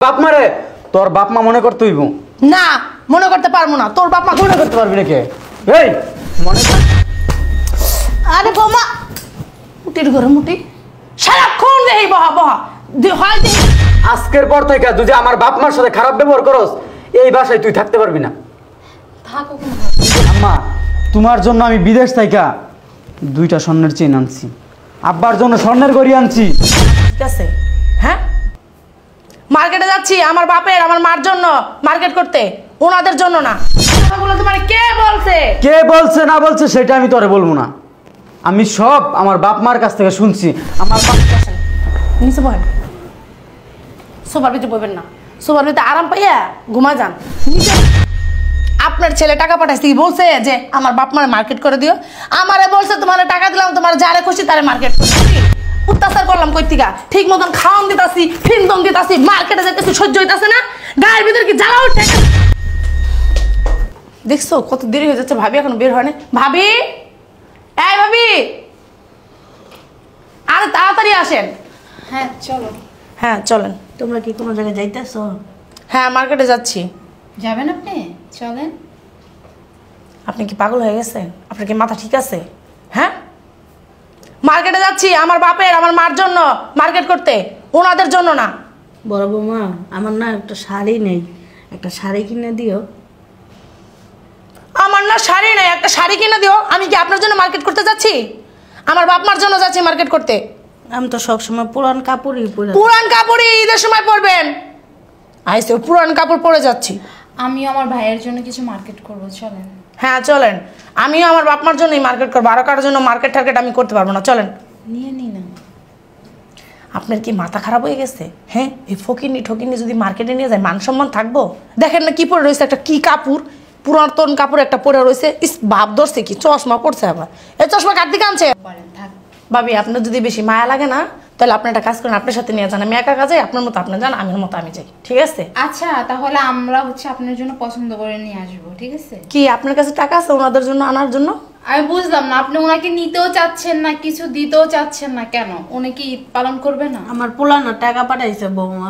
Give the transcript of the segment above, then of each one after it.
বাপ মারে তোর বাপ মা মনে করতে হইব না মনে করতে পারবো না তোর বাপ মা মনে করতে পারবি নাকি এই মনে আরে বৌমা মুটির ঘরে মুটি সারাক্ষণ দেই বহা বহা হয় দেই আজকের পর থেকে যদি আমার বাপ মার সাথে খারাপ ব্যবহার করস এই বাসায় তুই থাকতে পারবি না থাকো আম্মা তোমার জন্য আমি বিদেশ থেকে 2টা স্বর্ণের চেইন আনছি আব্বার জন্য স্বর্ণের গড়ি আনছি ঠিক আছে হ্যাঁ মার্কেটে যাচ্ছি আমার বাপের আমার মার জন্য মার্কেট করতে ওনাদের জন্য না কথাগুলো তোমার কে বলছে না বলছে সেটা আমি তোরে বলবো না আমি সব আমার বাপ মার কাছ থেকে শুনছি আমার বাপ নিচে বহেন সোফার ভিতরে বলবেন না সোফার ভিতরে আরাম পাইয়া ঘুমা যান নিচে আপনার ছেলে টাকা পাঠাইছি বলছে যে আমার বাপ মারে মার্কেট করে দিও আমারে বলছে তোমার টাকা দিলাম তোমার যারে খুশি তারে মার্কেট করে অত্যাচার করলাম কই থেকে ঠিক মতন খাওয়ান দিতাছি ফিনদম দিতাছি মার্কেটে যেতেছি সহ্য হইতাছে না গায়ের ভিতরে কি জ্বালা উঠে দেখছো কত দেরি হয়ে যাচ্ছে ভাবি এখন বের হয় না ভাবি এই ভাবি আরে তাড়াতাড়ি আসেন হ্যাঁ চলো হ্যাঁ চলেন তোমরা কি কোনো জায়গায় যাইতেছো হ্যাঁ মার্কেটে যাচ্ছি যাবেন আপনি চলেন আপনি কি পাগল হয়ে গেছেন আপনার কি মাথা ঠিক আছে হ্যাঁ মার্কেটে যাচ্ছি আমার বাপের আমার মার জন্য মার্কেট করতে ওনাদের জন্য না বড় বৌমা আমার না একটা শাড়ি নেই একটা শাড়ি কিনে দিও আমার না শাড়ি নেই একটা শাড়ি কিনে দিও আমি কি আপনার জন্য মার্কেট করতে যাচ্ছি আমার বাপ মার জন্য যাচ্ছি মার্কেট করতে আমি তো সবসময় পুরান কাপড়ই পরে পুরান কাপড়ই ঈদের সময় পরবেন আইসে পুরান কাপড় পরে যাচ্ছি আমি আমার ভাইয়ের জন্য কিছু মার্কেট করব চলেন হ্যাঁ চলেন আমিও আমার বাপ মার জন্যই মার্কেট করবো আরো কারোর জন্য মার্কেট টার্গেট আমি করতে পারবো না চলেন নিয়ে নি না আপনার কি মাথা খারাপ হয়ে গেছে হ্যাঁ এই ফকিনি ঠকিনি যদি মার্কেটে নিয়ে যায় মান সম্মান থাকবো দেখেন না কি পরে রয়েছে একটা কি কাপড় পুরাতন কাপড় একটা পরে রয়েছে ইস ভাব ধরছে কি চশমা পড়ছে আবার এই চশমা কার দিকে আনছে থাক ভাবি আপনার যদি বেশি মায়া লাগে না তাহলে আপনি একটা কাজ করেন আপনার সাথে নিয়ে যান আমি একা কাজে আপনার মতো আপনি যান আমার মতো আমি যাই ঠিক আছে আচ্ছা তাহলে আমরা আপনার জন্য পছন্দ করে নিয়ে আসবো ঠিক আছে কি আপনার কাছে টাকা আছে ওনাদের জন্য আনার জন্য আমি বুঝলাম না আপনি ওনাকে নিতেও চাচ্ছেন না কিছু দিতেও চাচ্ছেন না কেন উনি কি ঈদ পালন করবে না আমার পুলানো টাকা পাঠাইছে বৌমা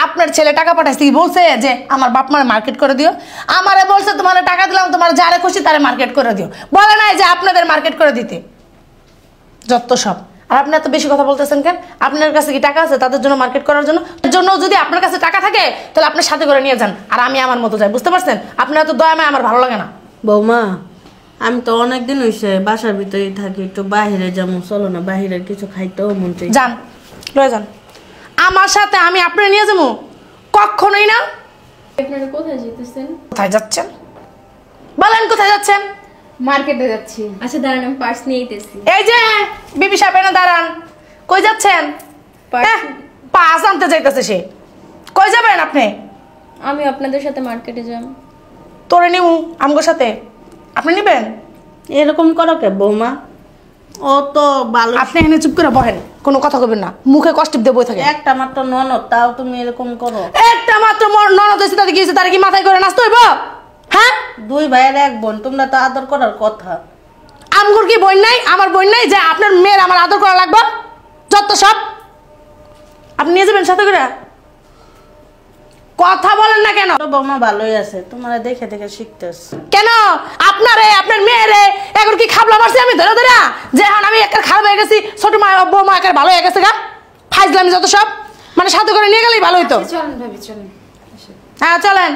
আপনার ছেলে টাকা পাঠাইছে বলছে যে আমার বাপ মারে মার্কেট করে দিও আমারে বলছে তোমার টাকা দিলাম তোমার যারে খুশি তারে মার্কেট করে দিও বলে নাই যে আপনাদের মার্কেট করে দিতে যত সব আর আপনি এত বেশি কথা বলতেছেন কেন আপনার কাছে কি টাকা আছে তাদের জন্য মার্কেট করার জন্য যদি আপনার কাছে টাকা থাকে তাহলে আপনার সাথে করে নিয়ে যান আর আমি আমার মতো যাই বুঝতে পারছেন আপনার এত দয়া মায়া আমার ভালো লাগে না বৌমা আমি তো অনেকদিন হয়েছে বাসার ভিতরেই থাকি একটু বাহিরে যাবো চলো না বাহিরের কিছু খাইতেও মন চাই যান লয়ে যান আমার সাথে আমি আপনার নিয়ে যাবো কখনোই না আপনারা কোথায় যেতেছেন কোথায় যাচ্ছেন বলেন কোথায় যাচ্ছেন মার্কেটে যাচ্ছি আচ্ছা দাঁড়ান আমি পার্স নিয়ে যেতেছি এই যে বিবি সাহেব এনে দাঁড়ান কই যাচ্ছেন পাস আনতে যাইতেছে সে কই যাবেন আপনি আমি আপনাদের সাথে মার্কেটে যাব তোরে নিমু আমগোর সাথে আপনি নিবেন এরকম করো কে বৌমা ও তো ভালো আপনি এখানে চুপ করে বহেন কোনো কথা কইবেন না মুখে কষ্ট দিয়ে বই থাকে একটা মাত্র ননদ তাও তুমি এরকম করো একটা মাত্র ননদ হইছে তাদের কি হইছে তার কি মাথায় করে নাচতে হইব হ্যাঁ দুই ভাইয়ের এক বোন তোমরা তো আদর করার কথা আমগুর কি বোন নাই আমার বোন নাই যে আপনার মেয়ের আমার আদর করা লাগবে যত সব আপনি নিয়ে যাবেন সাথে করে কথা বলেন না কেন বৌমা ভালোই আছে তোমরা দেখে দেখে শিখতেছ কেন আপনারে আপনার মেয়েরে এখন কি খাবলা মারছি আমি ধরে ধরে যে এখন আমি একটা খারাপ হয়ে গেছি ছোট মা বৌমা একার ভালো হয়ে গেছে গা ফাইজলামি যত সব মানে সাথে করে নিয়ে গেলেই ভালো হইতো চলেন ভাবি চলেন হ্যাঁ চলেন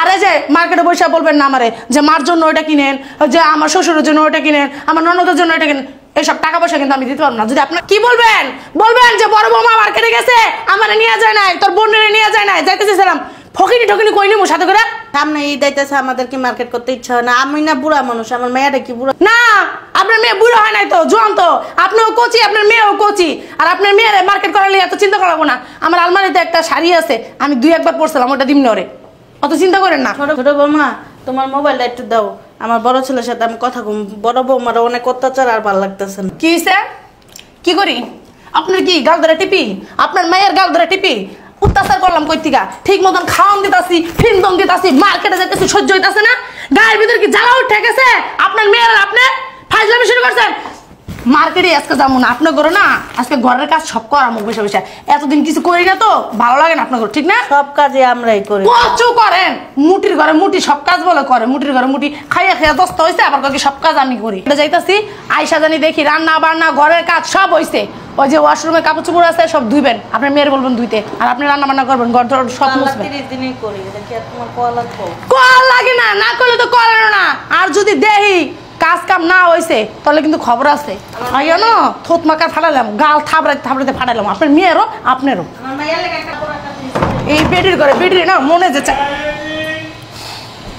আরে যে মার্কেটে বসে বলবেন না আমারে যে মার জন্য ওইটা কিনেন যে আমার শ্বশুরের জন্য ওইটা কিনেন আমার ননদের জন্য ওইটা কিনেন এইসব টাকা পয়সা কিন্তু আমি দিতে পারবো না যদি আপনার কি বলবেন বলবেন যে বড় বৌমা মার্কেটে গেছে আমার নিয়ে যায় নাই তোর বোনের নিয়ে যায় নাই যাইতে চেয়েছিলাম ফকিনি ঠকিনি কই নিমু সাথে করে সামনে ঈদ আইতেছে আমাদের কি মার্কেট করতে ইচ্ছা হয় না আমি না বুড়া মানুষ আমার মেয়েটা কি বুড়া না আপনার মেয়ে বুড়ো হয় নাই তো জোয়ান তো আপনিও কোচি আপনার মেয়েও কোচি আর আপনার মেয়ের মার্কেট করার লিয়ে এত চিন্তা করাবো না আমার আলমারিতে একটা শাড়ি আছে আমি 2-1 বার পরছিলাম ওটা দিমনি ওরে অত চিন্তা করেন না ছোট বৌমা তোমার মোবাইলটা একটু দাও আমার বড় ছেলের সাথে আমি কথা কম বড় বৌমার অনেক অত্যাচার আর ভালো লাগতেছে না কি হইছে কি করি আপনার কি গাল ধরে টিপি আপনার মেয়ের গাল ধরে টিপি অত্যাচার করলাম কই থেকে ঠিক মতন খাওয়ান দিতাছি ফিনদম দিতাছি মার্কেটে যাইতেছি সহ্য হইতাছে না গায়ের ভিতরে কি জ্বালা উঠে গেছে আপনার মেয়ের আপনি ফাইজলামি শুরু করছেন মার্কেটে আজকে যাবো না আপনার ঘরে না আজকে ঘরের কাজ সব করা মুখ বসে বসে এতদিন কিছু করি না তো ভালো লাগে না আপনার ঘরে ঠিক না সব কাজে আমরাই করি কচু করেন মুটির ঘরে মুটি সব কাজ বলে করে মুটির ঘরে মুটি খাইয়া খাইয়া দস্ত হয়েছে আবার কি সব কাজ আমি করি যাইতাছি আয়সা জানি দেখি রান্না বান্না ঘরের কাজ সব হয়েছে ওই যে ওয়াশরুমে কাপড় চোপড় আছে সব ধুইবেন আপনার মেয়ের বলবেন ধুইতে আর আপনি রান্না বান্না করবেন ঘর ধর সব মুছবেন 30 দিনই করি এটা কি আর তোমার কোয়া লাগবে কল লাগে না না করলে তো করেন না আর যদি দেহি কাজ কাম না হইছে তাহলে কিন্তু খবর আছে আইয়া না থোত মাকা ফাটালাম গাল থাবড়াইতে থাবড়াইতে ফাটালাম আপনার মেয়েরও আপনারও আমার মাইয়া লাগে একটা বড় একটা এই বেডির করে বেডির না মনে যেছে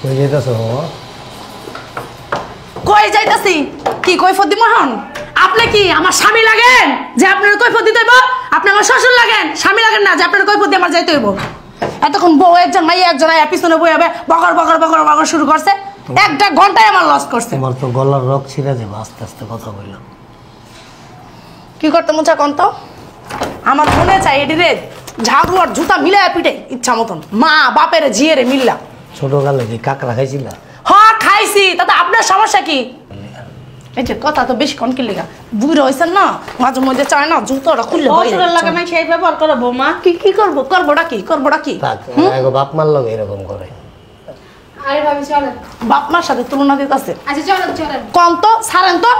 কই যাইতাছো কই যাইতাছি কি কৈফত দিব হন আপনি কি আমার স্বামী লাগেন যে আপনার কৈফত দিতে হইব আপনি আমার শ্বশুর লাগেন স্বামী লাগেন না যে আপনার কৈফত দিয়ে আমার যাইতে হইব এতক্ষণ বউ একজন মাইয়া একজন আয়া পিছনে বই হবে বকর বকর বকর বকর শুরু করছে একটা ঘন্টায় আমার লস করছে তোমার তো গলার রক ছিঁড়ে যাবে আস্তে আস্তে কথা বললাম কি করতে মন চায় কোন তো আমার মনে চাই এটি রে ঝাড়ু আর জুতা মিলায় পিটে ইচ্ছা মতন মা বাপের জিয়েরে মিললাম ছোটকালে কি কাকড়া খাইছিলা হ্যাঁ খাইছি তাতে আপনার সমস্যা কি এই যে কথা তো বেশি কন কি লেগা বুড়ো হয়েছেন না মাঝে মধ্যে চায় না জুতোটা খুললে বছরের লাগে না সেই ব্যবহার করো বৌমা কি কি করবো করবোটা কি করবোটা কি থাক এগো বাপ মার লগে এরকম করে আরে ভাবি চলেন। বাপ মার সাথে তুলনা দিতেছে আচ্ছা চলেন চলেন। কম তো ছাড়েন তো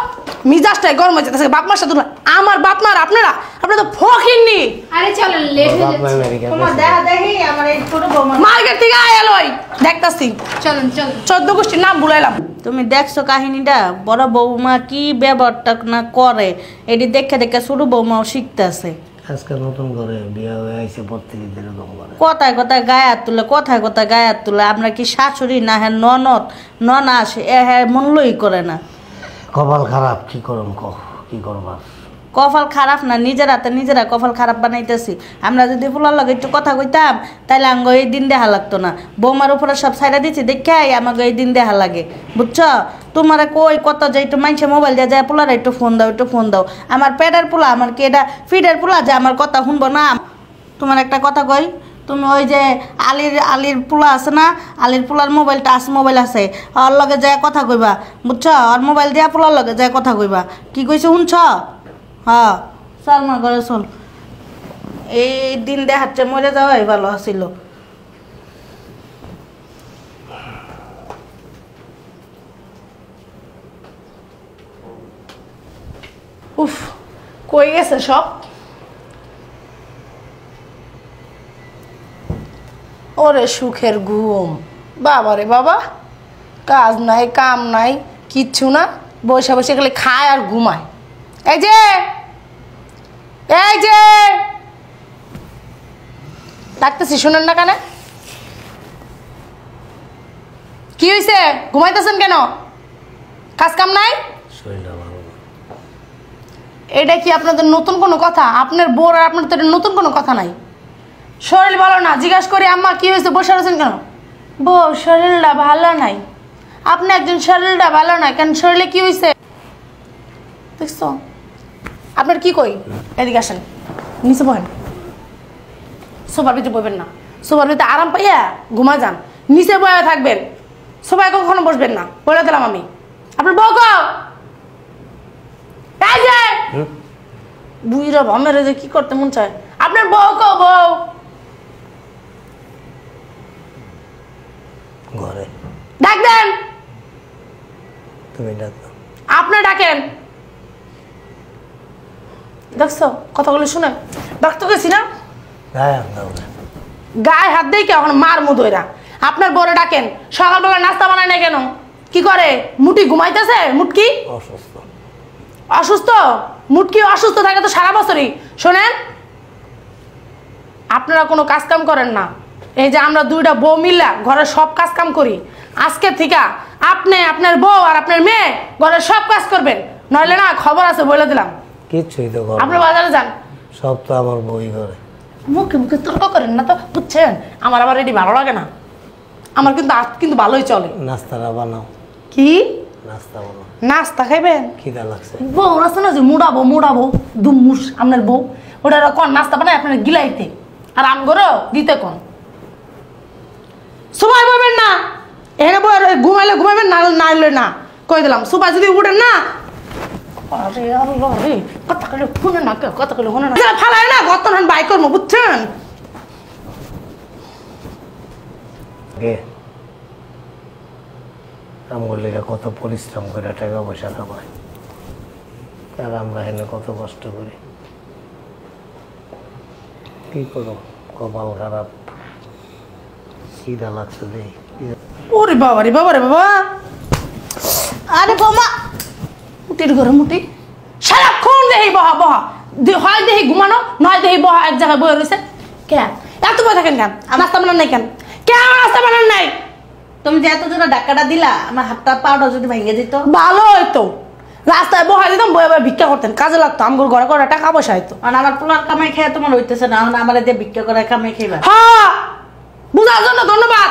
মিজাজটাই গরম হয়ে যেতেছে বাপ মার সাথে তুলনা আমার বাপ মার আপনারা তো ফকিননি আরে চলেন লেট হয়ে বাপ মা যাচ্ছে। আমেরিকা তোমার দেখা দেখি আমার এই ছোট বৌমা মার্কেট থেকে আয়ালই দেখতাছি চলেন চলেন। 14 গোষ্ঠীর নাম ভুলাইলাম তুমি দেখছো কাহিনীটা বড় বৌমা কি ব্যবহারটা না করে এটি দেখে দেখে ছোট বৌমাও শিখতেছে আজকে নতুন করে বিয়ে হয়ে আইছে প্রত্যেকদিন এরকম করে কথায় কথায় গায়ে হাত তুলে কথায় কথায় গায়ে হাত তুলে আমরা কি শাশুড়ি না হ্যাঁ ননদ ননাস এ হ্যাঁ মূল্যই করে না কপাল খারাপ কি করুন কি করবা কপাল খারাপ না নিজের হাতে নিজেরা কপাল খারাপ বানাইতেছি আমরা যদি ফুলার লগে একটু কথা কইতাম তাহলে আঙ্গ এই দিন দেখা লাগতো না বৌমার উপরে সব সাইডা দিচ্ছি দেখে আমাকে এই দিন দেখা লাগে বুঝছো তোমার কই কত যে একটু মাইছে মোবাইল দিয়ে যায় পোলার একটু ফোন দাও আমার পেটের পোলা আমার কি এটা ফিটের পোলা যে আমার কথা শুনবো না তোমার একটা কথা কই তুমি ওই যে আলির পোলা আছে না আলির পোলার মোবাইল টাচ মোবাইল আছে ওর লগে যায় কথা কইবা বুঝছো আর মোবাইল দিয়া পোলার লগে যায় কথা কইবা কি কইছে শুনছ হ্যাঁ চল মা ঘরে চল এই দিন দেখাচ্ছে মরে যাওয়াই ভালো আছিল উফ কই গেছে সব ওরে সুখের ঘুম বাবা রে বাবা কাজ নাই কাম নাই কিচ্ছু না বসে বসে গেলে খায় আর ঘুমায় এই যে ডাকতেছি শুনেন না কেন কি হয়েছে ঘুমাইতেছেন কেন কাজ কাম নাই শরীরটা ভালো না। এটা কি আপনাদের নতুন কোনো কথা আপনার বোর আর আপনার তো এটা নতুন কোনো কথা নাই শরীর ভালো না জিজ্ঞাসা করি আম্মা কি হয়েছে বসে রয়েছেন কেন বউ শরীরটা ভালো নাই আপনি একজন শরীরটা ভালো নাই কেন শরীরে কি হয়েছে দেখছো আপনার কি কই এদিকে আসেন নিচে বহেন সোফার ভিতরে বসবেন না সোফার ভিতরে আরাম পাইয়া ঘুমা যান নিচে বয়ে থাকবেন সোফায় কখনো বসবেন না বলে দিলাম আমি আপনার বউ কও এই যে বুইরা ভামেরে যে কি করতে মন চায় আপনার বউ কও বউ ঘরে ডাক দেন তুমি ডাকো আপনি ডাকেন দেখছো কথাগুলো শুনে ডাক্তার গেছি না গায়ে হাত দাও না। গায়ে হাত দিয়ে কি এখন মার মুদইরা আপনার বড় ডাকেন সকালবেলা নাস্তা বানায় না কেন কি করে মুটি ঘুমাইতেছে মুটকি অসুস্থ অসুস্থ মুটকি অসুস্থ থাকে তো সারা বছরই শোনেন আপনারা কোনো কাজ কাম করেন না এই যে আমরা দুইটা বউ মিল্লা ঘরের সব কাজ কাম করি আজকে থেকে আপনি আপনার বউ আর আপনার মেয়ে ঘরের সব কাজ করবেন নইলে না খবর আছে বলে দিলাম কিচ্ছুই তো করো আপনি না। বাজারে যান সব তো আমার বই করে মুখে মুখে তর্ক করেন না তো বুঝছেন আমার আবার এটি ভালো লাগে না আমার কিন্তু কিন্তু ভালোই চলে নাস্তাটা বানাও কি নাস্তা বানাও নাস্তা খাইবেন খিদা লাগছে বউ আছে না যে মুড়াবো দুমুস আপনার বউ ওটা কোন নাস্তা বানায় আপনার গিলাইতে আর আম করো দিতে কোন সময় পাবেন না এখানে ঘুমাইলে ঘুমাবেন না নাইলে না কই দিলাম সুপার যদি উঠেন না আরে আল্লাহ রে, কথা কইলে শুনে না, কথা কইলে শুনে না। ফালায় না, গতন বাই করবো, বুঝছেন? আমগুলিরা কত পরিশ্রম করে টাকা পয়সা কামায়, আর আমরা এনে কত কষ্ট করি। কি করো, কপাল খারাপ, খিদা লাগছে দেই। ওরে বাবা রে বাবা রে বাবা, আরে বাবা মুটির ঘরে মুটি সারাক্ষণ দেহি বহা বহা, হয় দেহি ঘুমানো, নয় দেহি বহা এক জায়গায় বয়ে রয়েছে। কেন এত বয়ে থাকেন? কেন নাস্তা বানান নাই? কেন কেন নাস্তা বানান নাই? তুমি যে এত জোরে ধাক্কাটা দিলা, আমার হাতটা পাউডার যদি ভেঙে দিত ভালো হইতো, রাস্তায় বহাই দিতাম, বয়ে বয়ে ভিক্ষা করতেন, কাজে লাগতো, আমগুর ঘরে করে টাকা পয়সা হইতো। আর আমার পোলার কামাই খেয়ে তোমার হইতেছে না, এখন আমার দিয়ে ভিক্ষা করে কামাই খাইবা। হ্যাঁ বুঝার জন্য ধন্যবাদ।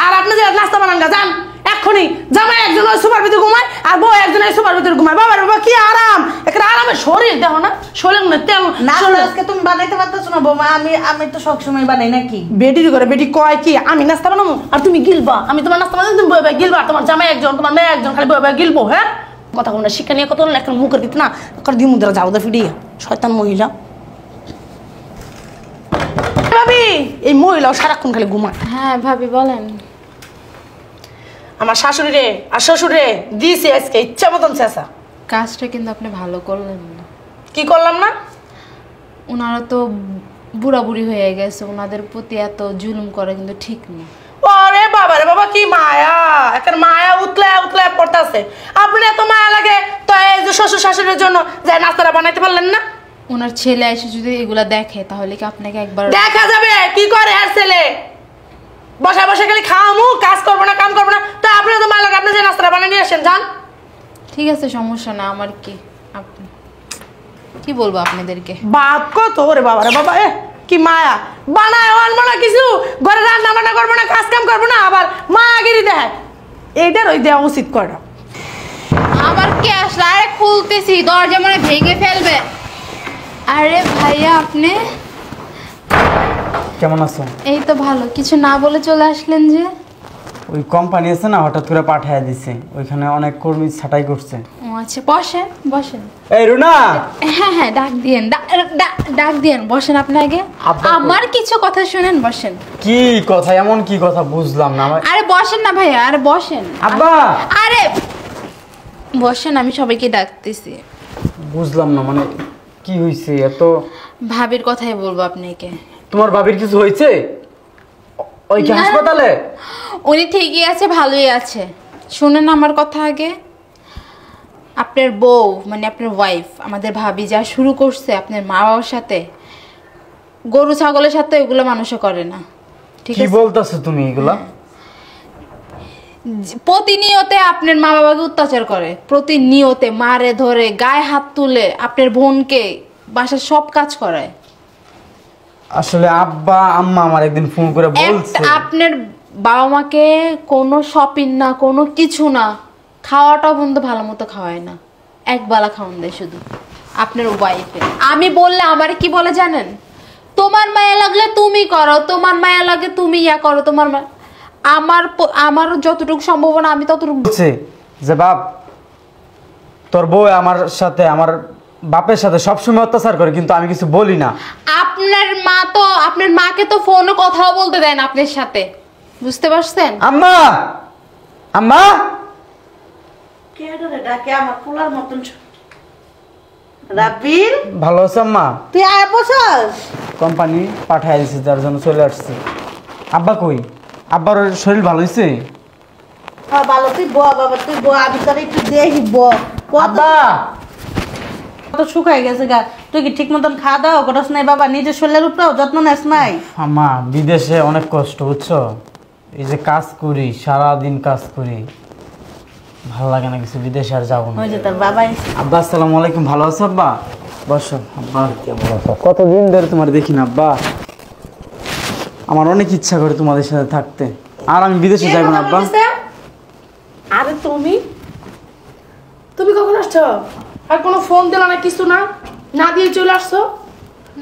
আর আপনি যে নাস্তা বানান গা যান এক্ষুনি। জামাই একজন ওই সুপার ভিতরে ঘুমায়, আর বউ একজন ওই সুপার ভিতরে ঘুমায়। বাবা রে বাবা কি আরাম, একটা আরামের শরীর দেখো না, শরীর মনে তেল না আজকে তুমি বানাইতে পারতেছো না বৌমা, আমি তো সবসময় বানাই নাকি। বেটির করে বেটি কয় কি আমি নাস্তা বানাবো আর তুমি গিলবা? আমি তোমার নাস্তা বানাবো, তুমি বয়ে বয়ে গিলবা। তোমার জামাই একজন, তোমার মেয়ে একজন, খালি বয়ে বয়ে গিলবো। হ্যাঁ কথা বলে শিক্ষা নিয়ে কত একটা মুখের দিতে না, দিয়ে মুদ্রা যাও দা ফিরিয়ে শয়তান মহিলা। ভাবি এই মহিলাও সারাক্ষণ খালি ঘুমায়। হ্যাঁ ভাবি বলেন। আমার শাশুড়ি রে আর শ্বশুর রে দিয়েছে আজকে ইচ্ছা মতন চেঁচা। কাজটা কিন্তু আপনি ভালো করলেন না। কি করলাম না? ওনারা তো বুড়া বুড়ি হয়ে গেছে, ওনাদের প্রতি এত জুলুম করে কিন্তু ঠিক নেই। ওরে বাবা রে বাবা কি মায়া, এখন মায়া উতলে উতলে পড়তেছে। আপনি এত মায়া লাগে তো এই যে শ্বশুর শাশুড়ির জন্য যে নাস্তাটা বানাইতে পারলেন না? ওনার ছেলে এসে যদি এগুলা দেখে তাহলে কি আপনাকে একবার দেখা যাবে কি করে আর ছেলে বসে বসে খালি খাওয়ামু, কাজ করবো না, কাম করবো না। তো আপনি তো মায়া লাগে, আপনি যে নাস্তাটা বানিয়ে নিয়ে আসেন যান। ঠিক আছে সমস্যা না, আমার কি আপনি কি বলবো আপনাদেরকে। বাপ কত ওরে বাবা রে বাবা, কি মায়া বানায় আনবো না কিছু, ঘরে রান্না বান্না করবো না, কাজ কাম করবো না, আবার মায়াগিরি দেয়। এইটার ওই দেওয়া উচিত করে। আবার কে আসলে? আরে খুলতেছি, দরজা মনে হয় ভেঙে ফেলবে। আরে ভাইয়া আপনি কেমন আছো? এই তো ভালো, কিছু না বলে চলে আসলেন যে? ওই কোম্পানি আছে না, হঠাৎ করে পাঠিয়ে দিছে, ওইখানে অনেক কর্মী ছাঁটাই করছে। ও আচ্ছা বসেন বসেন। এই রুনা, হ্যাঁ হ্যাঁ ডাক দিয়েন, ডাক দিয়েন, বসেন আপনি আগে। আমার কিছু কথা শুনেন, বসেন। কি কথা? এমন কি কথা বুঝলাম না আমার। আরে বসেন না ভাইয়া, আরে বসেন। আব্বা আরে বসেন, আমি সবাইকে ডাকতেছি। বুঝলাম না মানে কি হয়েছে এত? ভাবির কথাই বলবো আপনাকে। তোমার ভাবির কিছু হয়েছে? ওই কি না। হাসপাতালে? উনি ঠিকই আছে, ভালোই আছে। শুনেন আমার কথা আগে। আপনার বউ মানে আপনার ওয়াইফ, আমাদের ভাবি যা শুরু করছে আপনার মা বাবার সাথে, গরু ছাগলের সাথে, ওগুলো মানুষে করে না। ঠিক কি আছে? বলতেছো তুমি এগুলা? প্রতিনিয়তে আপনার মা বাবাকে অত্যাচার করে, প্রতিনিয়তে মারে ধরে, গায়ে হাত তুলে, আপনার বোনকে বাসার সব কাজ করায়। আসলে আব্বা আম্মা আমার একদিন ফোন করে বলছে আপনার বাবা মাকে কোনো শপিং না, কোনো কিছু না, খাওয়াটাও কিন্তু ভালো মতো খাওয়ায় না, একবেলা খাওয়ান দেয় শুধু আপনার ওয়াইফে। আমি বললে আমার কি বলে জানেন? তোমার মায়া লাগলে তুমি করো, তোমার মায়া লাগে তুমি ইয়া করো, তোমার আমার যতটুকু সম্ভাবনা আমি ততটুকু বলছে যে বাপ তোর বউ আমার সাথে, আমার বাপের সাথে সবসময় অত্যাচার করে, কিন্তু আমি কিছু বলি না। আপনার মা তো, আপনার মাকে তো ফোনে কথাও বলতে দেয় না আপনার সাথে, বুঝতে পারছেন? আম্মা, আম্মা কে রে ডাকে আমার পোলার মতন? রাবিল ভালো আছো আম্মা? তুই আয় বসস। কোম্পানি পাঠিয়ে দিয়েছে, যার জন্য চলে আসছে। আব্বা কই? আব্বার শরীর ভালো হয়েছে? হ্যাঁ ভালো, তুই ব বাবা, তুই ব, আমি তোর একটু দেখি ব। আব্বা কত শুকাই গেছে গা, তুই কি ঠিক মতন খাওয়া দাওয়া করস নাই বাবা? নিজের শরীরের উপরেও যত্ন নেস নাই? আম্মা বিদেশে অনেক কষ্ট, বুঝছো? এই যে কাজ করি, সারাদিন কাজ করি, ভালো লাগে না কিছু, বিদেশে আর যাবো না। ওই যে তোর বাবাই। আব্বা আসসালামু আলাইকুম, ভালো আছো আব্বা? বসো আব্বা। কতদিন ধরে তোমার দেখি না আব্বা, আমার অনেক ইচ্ছা করে তোমাদের সাথে থাকতে, আর আমি বিদেশে যাবো না আব্বা। আরে তুমি তুমি কখন আসছো? আর কোনো ফোন দিল না, কিছু না, না দিয়ে চলে আসছো।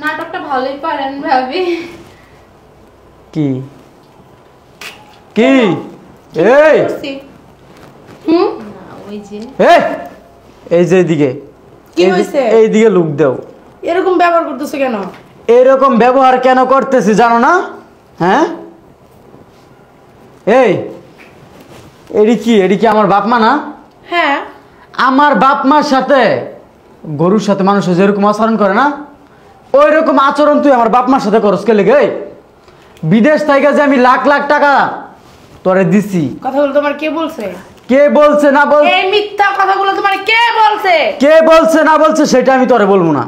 নাটকটা ভালোই পারেন ভাবি। কি কি এই হুম ওই যে এই যে এদিকে কি হয়েছে? এইদিকে লুক দাও। এরকম ব্যবহার করতেছো কেন? এরকম ব্যবহার কেন করতেছি জানো না? হ্যাঁ, এই এডি কি আমার বাপ মা না? হ্যাঁ। আমার বাপ মার সাথে গরুর সাথে মানুষ যেরকম আচরণ করে না, ওই রকম আচরণ তুই আমার বাপ মার সাথে করস কে লেগে? বিদেশ থেকে যে আমি লাখ লাখ টাকা তোরে দিছি, কথাগুলো তোমার কে বলছে? কে বলছে না বল, এই মিথ্যা কথাগুলো তোমার কে বলছে? কে বলছে না বলছে সেটা আমি তোরে বলবো না।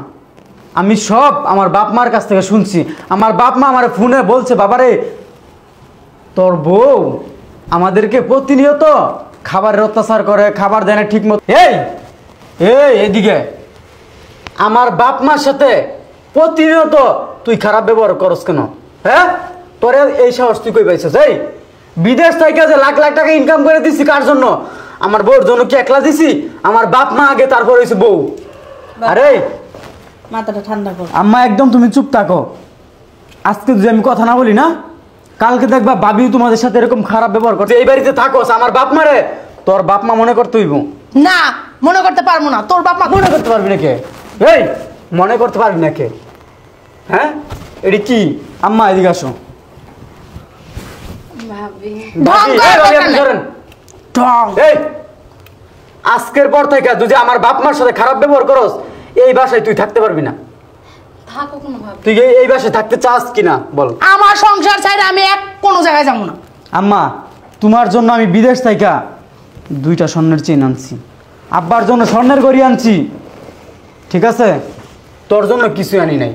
আমি সব আমার বাপ মার কাছ থেকে শুনছি। আমার বাপ মা আমার ফোনে বলছে, বাবারে তোর বউ আমাদেরকে প্রতিনিয়ত খাবারের অত্যাচার করে, খাবার দেয় না ঠিক মতো। এইদিকে আমার বাপ মার সাথে প্রতিনিয়ত তুই খারাপ ব্যবহার করস কেন? হ্যাঁ, তোর এই সাহস তুই কই পাইছিস? এই বিদেশ থেকে যে লাখ লাখ টাকা ইনকাম করে দিছি কার জন্য? আমার বউর জন্য কি একলা দিছি? আমার বাপ মা আগে, তারপর হয়েছে বউ। আরে মাথাটা ঠান্ডা কর। আম্মা একদম তুমি চুপ থাকো। আজকে যদি আমি কথা না বলি না, কালকে দেখবা ভাবিও তোমাদের সাথে এরকম খারাপ ব্যবহার করছে। এই বাড়িতে থাকোস, আমার বাপ মারে তোর বাপ মা মনে করতে হইব না। মনে করতে পারবো না। তোর বাপ মা মনে করতে পারবি না কে? এই মনে করতে পারবি না কে? হ্যাঁ, এটি কি? আম্মা এদিকে আসো। ভাবি ঢং ভাবি, করার এই ভাবি, দরকার আপনি নাই। ধরেন। ঢং। এই আজকের পর থেকে যদি আমার বাপ মার সাথে খারাপ ব্যবহার করস, এই বাসায় তুই থাকতে পারবি না। থাকো কোনো ভাবি। তুই এই বাসায় থাকতে চাস কিনা বল? আমার সংসার ছাড়া আমি কোনো জায়গায় যাবো না। আম্মা তোমার জন্য আমি বিদেশ থেকে 2টা স্বর্ণের চেইন আনছি, আব্বার জন্য স্বর্ণের গড়ি আনছি, ঠিক আছে? তোর জন্য কিছু আনি নাই।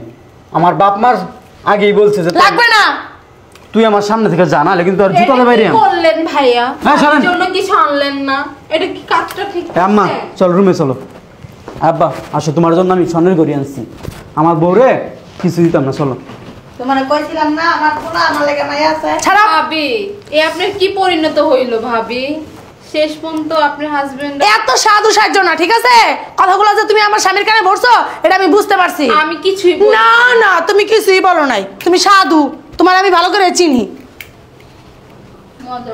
আমার বাপ মার আগেই বলছে যে লাগবে না। তুই আমার সামনে থেকে জানা, কিন্তু তোর জুতাতে এটা বাইরে কি করলেন ভাইয়া? হ্যাঁ, শোনেন। আমার জন্য কিছু আনলেন না? এটা কি কাজটা ঠিক আম্মা আছে? চল রুমে চলো। আব্বা আসো, তোমার জন্য আমি স্বর্ণের গড়ি আনছি। আমার বউরে কিছু দিতাম না, চলো। তোমার কইছিলাম না আমার পোলা আমার লেগে মাইয়া আছে। ছাড়া। ভাবি এ আপনার কি পরিণত হইল ভাবি? শেষ পর্যন্ত আপনার হাজবেন্ড। এত সাধু সাহায্য না, ঠিক আছে? কথাগুলো যে তুমি আমার স্বামীর কানে ভরছো এটা আমি বুঝতে পারছি। আমি কিছুই বলিনি। না না, তুমি কিছুই বলো নাই। তুমি সাধু, তোমার আমি ভালো করে চিনি। মজা